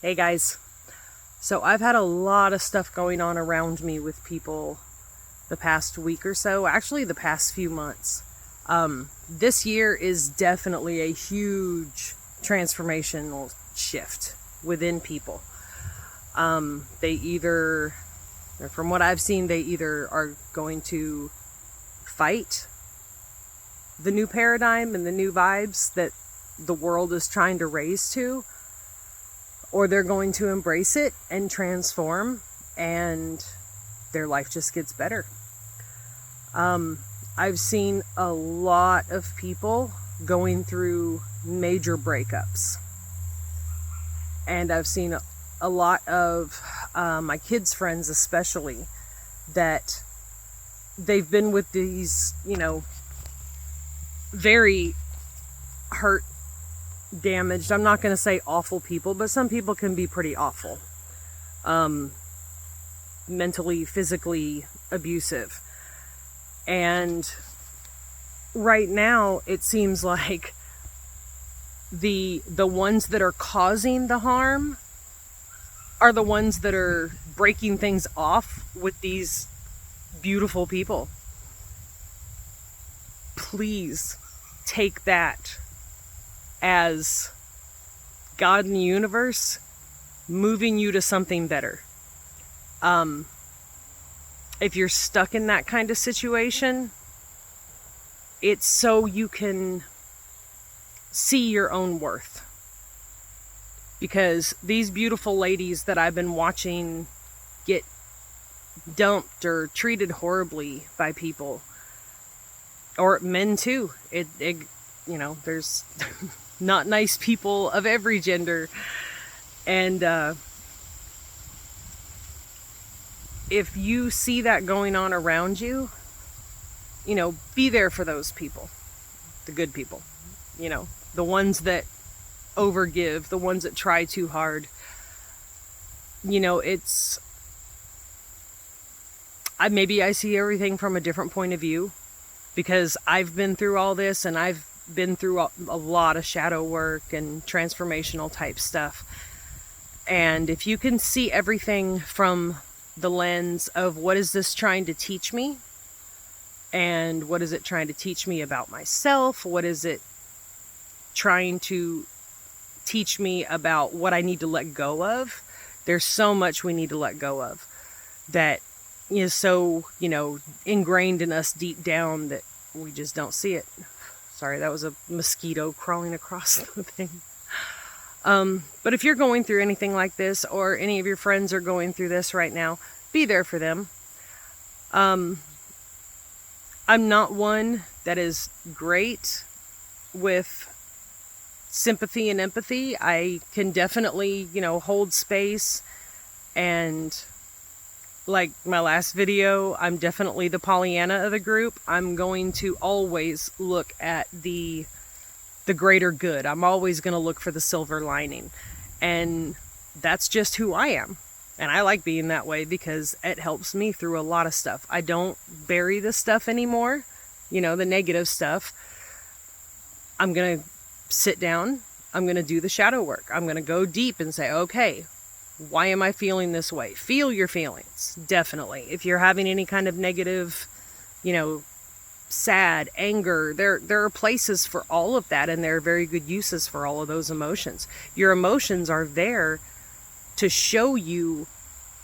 Hey guys, so I've had a lot of stuff going on around me with people the past week or so, actually the past few months. This year is definitely a huge transformational shift within people. They either, from what I've seen, they either are going to fight the new paradigm and the new vibes that the world is trying to raise to, or they're going to embrace it and transform, and their life just gets better. I've seen a lot of people going through major breakups, and I've seen a lot of my kids' friends especially, that they've been with these, very hurt, damaged, I'm not going to say awful people, but some people can be pretty awful, mentally, physically abusive. And right now it seems like the ones that are causing the harm are the ones that are breaking things off with these beautiful people. Please take that as God in the universe moving you to something better. If you're stuck in that kind of situation, it's so you can see your own worth. Because these beautiful ladies that I've been watching get dumped or treated horribly by people, or men too, there's not nice people of every gender, and if you see that going on around you, be there for those people, the good people, the ones that overgive, the ones that try too hard. Maybe I see everything from a different point of view, because I've been through all this, and I've been through a lot of shadow work and transformational type stuff. And if you can see everything from the lens of what is this trying to teach me, and what is it trying to teach me about myself, what is it trying to teach me about what I need to let go of, there's so much we need to let go of that is so, ingrained in us deep down that we just don't see it. Sorry, that was a mosquito crawling across the thing. But if you're going through anything like this, or any of your friends are going through this right now, be there for them. I'm not one that is great with sympathy and empathy. I can definitely, hold space, and like my last video, I'm definitely the Pollyanna of the group. I'm going to always look at the greater good. I'm always going to look for the silver lining. And that's just who I am. And I like being that way because it helps me through a lot of stuff. I don't bury the stuff anymore, the negative stuff. I'm going to sit down. I'm going to do the shadow work. I'm going to go deep and say, okay, why am I feeling this way? Feel your feelings, definitely. If you're having any kind of negative, sad, anger, there are places for all of that, and there are very good uses for all of those emotions. Your emotions are there to show you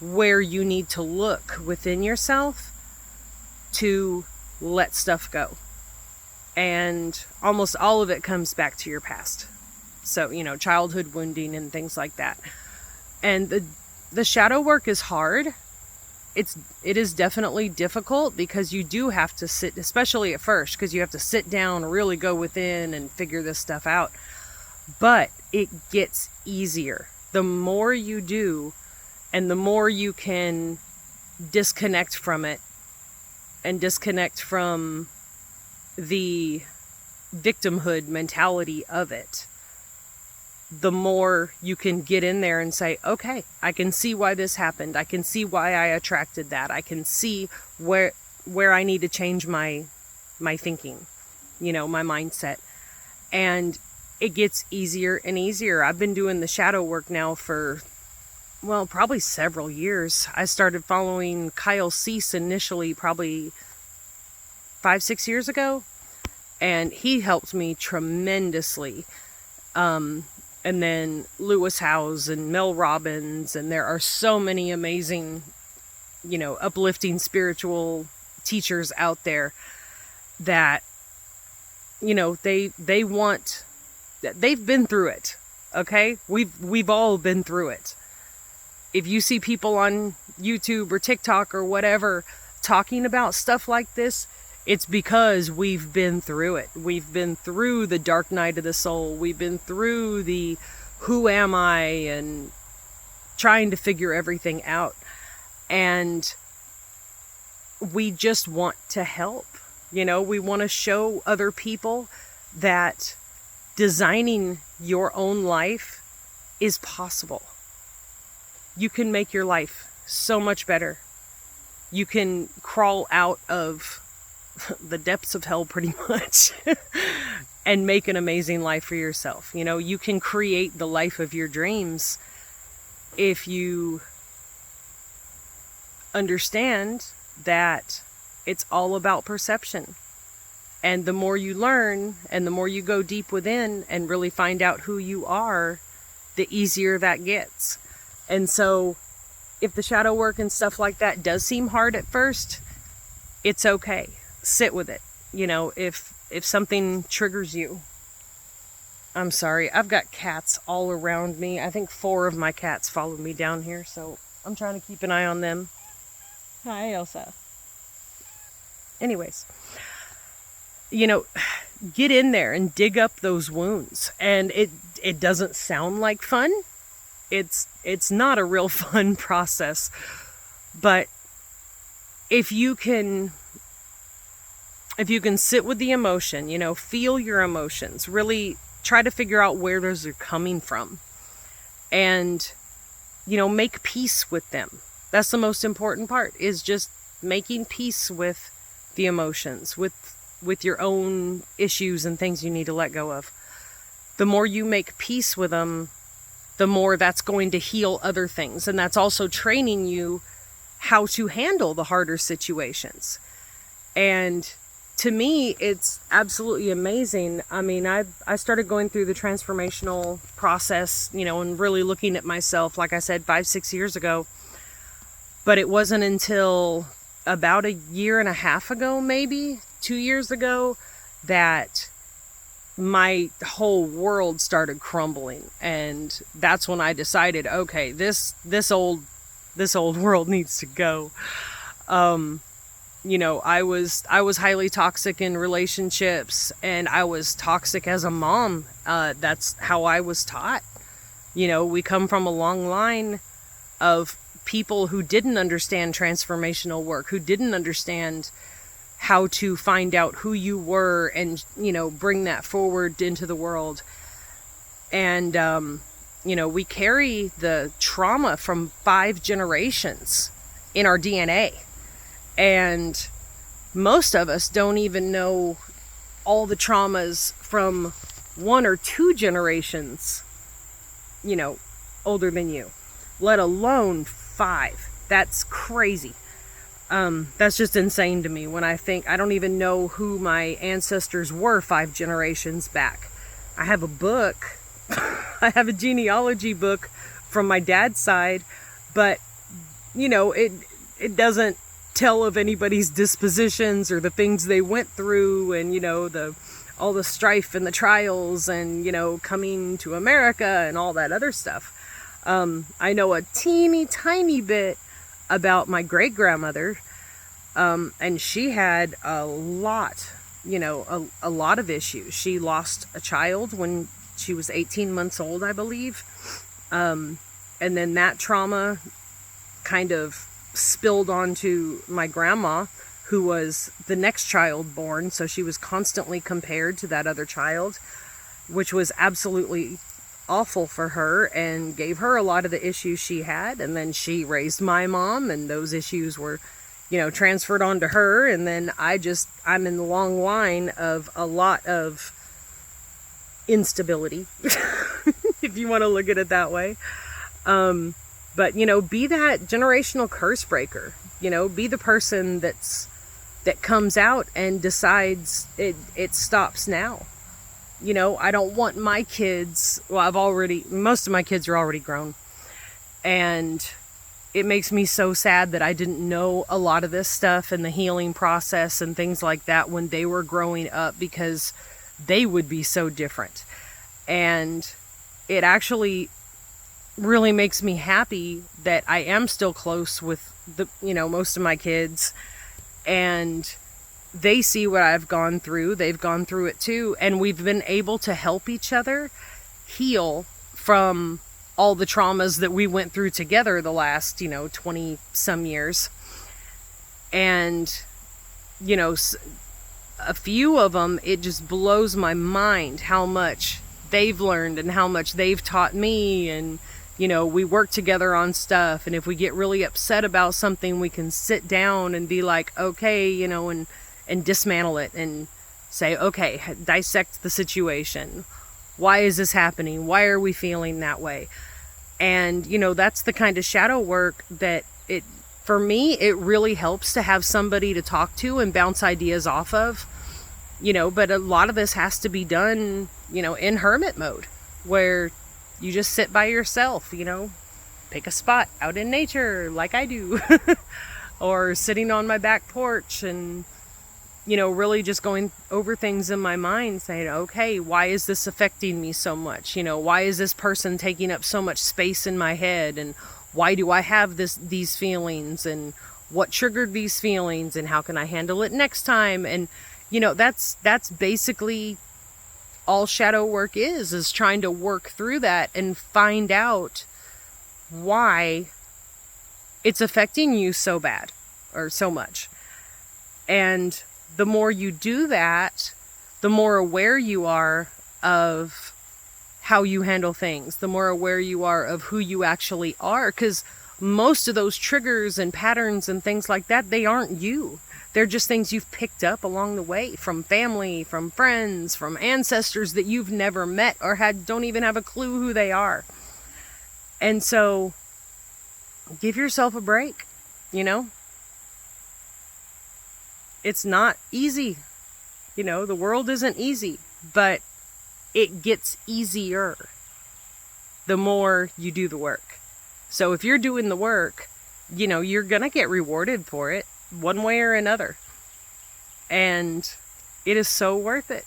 where you need to look within yourself to let stuff go. And almost all of it comes back to your past. So, childhood wounding and things like that. And the shadow work is hard. It is definitely difficult, because you do have to sit, especially at first, because you have to sit down, really go within and figure this stuff out. But it gets easier. The more you do, and the more you can disconnect from it, and disconnect from the victimhood mentality of it, the more you can get in there and say, okay, I can see why this happened. I can see why I attracted that. I can see where I need to change my thinking, my mindset. And it gets easier and easier. I've been doing the shadow work now for, well, probably several years. I started following Kyle Cease initially probably 5-6 years ago, and he helped me tremendously. And then Lewis Howes and Mel Robbins, and there are so many amazing, uplifting spiritual teachers out there that, they've been through it. Okay? We've all been through it. If you see people on YouTube or TikTok or whatever talking about stuff like this, it's because we've been through it. We've been through the dark night of the soul. We've been through the who am I and trying to figure everything out. And we just want to help. We want to show other people that designing your own life is possible. You can make your life so much better. You can crawl out of the depths of hell pretty much and make an amazing life for yourself. You can create the life of your dreams if you understand that it's all about perception. And the more you learn and the more you go deep within and really find out who you are, the easier that gets. And so if the shadow work and stuff like that does seem hard at first, it's okay. Sit with it. If something triggers you. I'm sorry, I've got cats all around me. I think 4 of my cats follow me down here, so I'm trying to keep an eye on them. Hi, Elsa. Anyways, get in there and dig up those wounds. And it doesn't sound like fun. It's not a real fun process. But if you can sit with the emotion, feel your emotions, really try to figure out where those are coming from, and, make peace with them. That's the most important part, is just making peace with the emotions, with your own issues and things you need to let go of. The more you make peace with them, the more that's going to heal other things. And that's also training you how to handle the harder situations. And to me, it's absolutely amazing. I mean, I started going through the transformational process, and really looking at myself, like I said, 5-6 years ago. But it wasn't until about 1.5 years ago, maybe 2 years ago, that my whole world started crumbling. And that's when I decided, okay, this old world needs to go. I was highly toxic in relationships, and I was toxic as a mom. That's how I was taught. We come from a long line of people who didn't understand transformational work, who didn't understand how to find out who you were and, bring that forward into the world. And, we carry the trauma from 5 generations in our DNA. And most of us don't even know all the traumas from 1 or 2 generations, older than you, let alone 5. That's crazy. That's just insane to me when I think I don't even know who my ancestors were 5 generations back. I have a book. I have a genealogy book from my dad's side, but it doesn't tell of anybody's dispositions or the things they went through, and all the strife and the trials and coming to America and all that other stuff. I know a teeny tiny bit about my great grandmother, and she had a lot of issues. She lost a child when she was 18 months old, I believe, and then that trauma kind of spilled onto my grandma, who was the next child born, so she was constantly compared to that other child, which was absolutely awful for her and gave her a lot of the issues she had. And then she raised my mom, and those issues were transferred onto her. And then I'm in the long line of a lot of instability, if you want to look at it that way. But, you know, be that generational curse breaker. You know, be the person that comes out and decides it stops now. You know, I don't want my kids, well, most of my kids are already grown. And it makes me so sad that I didn't know a lot of this stuff and the healing process and things like that when they were growing up, because they would be so different. And it actually really makes me happy that I am still close with most of my kids, and they see what I've gone through. They've gone through it too, and we've been able to help each other heal from all the traumas that we went through together the last 20 some years. And a few of them, it just blows my mind how much they've learned and how much they've taught me. And we work together on stuff, and if we get really upset about something, we can sit down and be like, okay, and dismantle it and say, okay, dissect the situation. Why is this happening? Why are we feeling that way? And that's the kind of shadow work that for me, it really helps to have somebody to talk to and bounce ideas off of. But a lot of this has to be done in hermit mode, where you just sit by yourself, pick a spot out in nature like I do, or sitting on my back porch and, really just going over things in my mind, saying, okay, why is this affecting me so much? Why is this person taking up so much space in my head? And why do I have these feelings? And what triggered these feelings? And how can I handle it next time? And, that's basically all shadow work is trying to work through that and find out why it's affecting you so bad or so much. And the more you do that, the more aware you are of how you handle things, the more aware you are of who you actually are, because most of those triggers and patterns and things like that, they aren't you. They're just things you've picked up along the way from family, from friends, from ancestors that you've never met or don't even have a clue who they are. And so give yourself a break, It's not easy. The world isn't easy, but it gets easier the more you do the work. So if you're doing the work, you're going to get rewarded for it one way or another. And it is so worth it.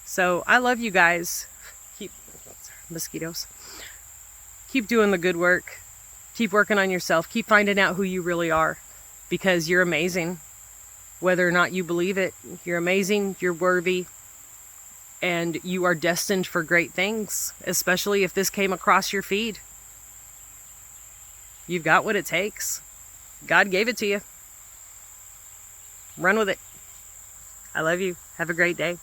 So I love you guys. Mosquitoes. Keep doing the good work. Keep working on yourself. Keep finding out who you really are, because you're amazing. Whether or not you believe it, you're amazing, you're worthy, and you are destined for great things, especially if this came across your feed. You've got what it takes. God gave it to you. Run with it. I love you. Have a great day.